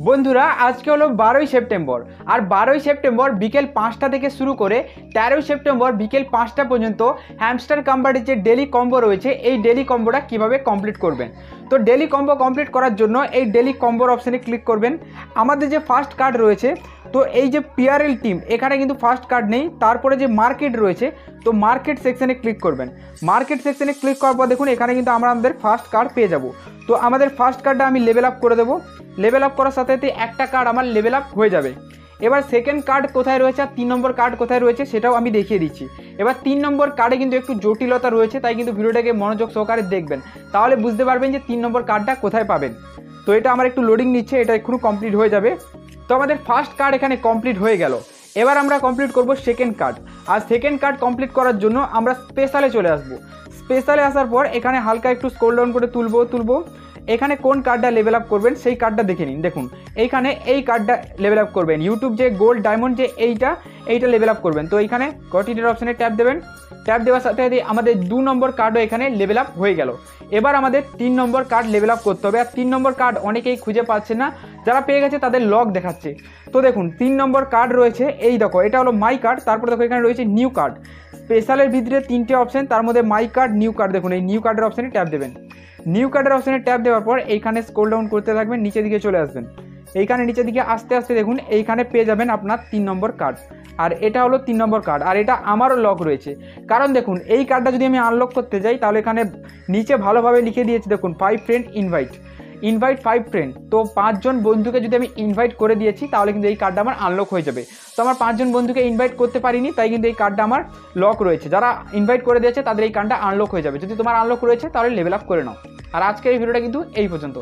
বন্ধুরা আজকে হলো 12ই সেপ্টেম্বর আর 12ই সেপ্টেম্বর বিকেল 5টা থেকে শুরু করে 13ই সেপ্টেম্বর বিকেল 5টা পর্যন্ত হ্যামস্টার কোম্পানির যে ডেলি কম্বো রয়েছে এই ডেলি কম্বোটা কিভাবে কমপ্লিট করবেন। তো ডেলি কম্বো কমপ্লিট করার জন্য এই ডেলি কম্বোর অপশানে ক্লিক করবেন। আমাদের যে ফার্স্ট কার্ড রয়েছে, তো এই যে পিআরএল টিম এখানে কিন্তু ফার্স্ট কার্ড নেই। তারপরে যে মার্কেট রয়েছে, তো মার্কেট সেকশানে ক্লিক করবেন। মার্কেট সেকশানে ক্লিক করার পর দেখুন এখানে কিন্তু আমরা আমাদের ফার্স্ট কার্ড পেয়ে যাব। তো আমাদের ফার্স্ট কার্ডটা আমি লেভেল আপ করে দেবো। লেভেল আপ করার সাথে সাথে একটা কার্ড আমার লেভেল আপ হয়ে যাবে। এবার সেকেন্ড কার্ড কোথায় রয়েছে আর 3 নম্বর কার্ড কোথায় রয়েছে সেটাও আমি দেখিয়ে দিচ্ছি। এবার 3 নম্বর কার্ডে কিন্তু একটু জটিলতা রয়েছে, তাই কিন্তু ভিডিওটাকে মনোযোগ সহকারে দেখবেন, তাহলে বুঝতে পারবেন যে 3 নম্বর কার্ডটা কোথায় পাবেন। তো এটা আমার একটু লোডিং নিচ্ছে, এটা এক্ষুনি কমপ্লিট হয়ে যাবে। তো আমাদের ফার্স্ট কার্ড এখানে কমপ্লিট হয়ে গেল। এবার আমরা কমপ্লিট করব সেকেন্ড কার্ড। আর সেকেন্ড কার্ড কমপ্লিট করার জন্য আমরা স্পেশালে চলে আসব। স্পেশালে আসার পর এখানে হালকা একটু স্ক্রল ডাউন করে তুলবো। এখানে কোন কার্ডটা লেভেল আপ করবেন সেই কার্ডটা দেখে নিন। দেখুন এইখানে এই কার্ডটা লেভেল আপ করবেন। ইউটিউব যে গোল্ড ডায়মন্ড যে এইটা লেভেল আপ করবেন। তো এইখানে কন্টিনিউ অপশানে ট্যাপ দেবেন। ট্যাপ দেওয়ার সাথে সাথে আমাদের 2 নম্বর কার্ডও এখানে লেভেল আপ হয়ে গেল। এবার আমাদের 3 নম্বর কার্ড লেভেল আপ করতে হবে। আর 3 নম্বর কার্ড অনেকেই খুঁজে পাচ্ছে না, যারা পেয়ে গেছে তাদের লক দেখাচ্ছে। তো দেখুন 3 নম্বর কার্ড রয়েছে, এই দেখো এটা হলো মাই কার্ড। তারপর দেখো এখানে রয়েছে নিউ কার্ড। স্পেশালের ভিতরে 3টে অপশান, তার মধ্যে মাই কার্ড, নিউ কার্ড। দেখুন এই নিউ কার্ডের অপশানে ট্যাপ দেবেন। নিউ কার্ডের অপশানে ট্যাপ দেওয়ার পর এইখানে স্ক্রল ডাউন করতে থাকবেন, নিচের দিকে চলে আসবেন। এইখানে নিচের দিকে আস্তে আস্তে দেখুন এইখানে পেয়ে যাবেন আপনার 3 নম্বর কার্ড। আর এটা হলো 3 নম্বর কার্ড, আর এটা আমারও লক রয়েছে। কারণ দেখুন এই কার্ডটা যদি আমি আনলক করতে যাই তাহলে এখানে নিচে ভালোভাবে লিখে দিয়েছি, দেখুন 5 ফ্রেন্ড ইনভাইট 5 ফ্রেন্ড। তো 5 জন বন্ধুকে যদি আমি ইনভাইট করে দিয়েছি তাহলে কিন্তু এই কার্ডটা আমার আনলক হয়ে যাবে। তো আমার 5 জন বন্ধুকে ইনভাইট করতে পারিনি, তাই কিন্তু এই কার্ডটা আমার লক রয়েছে। যারা ইনভাইট করে দিয়েছে তাদের এই কার্ডটা আনলক হয়ে যাবে। যদি তোমার আনলক রয়েছে তাহলে লেভেল আপ করে নাও। আর আজকের এই ভিডিওটা কিন্তু এই পর্যন্ত।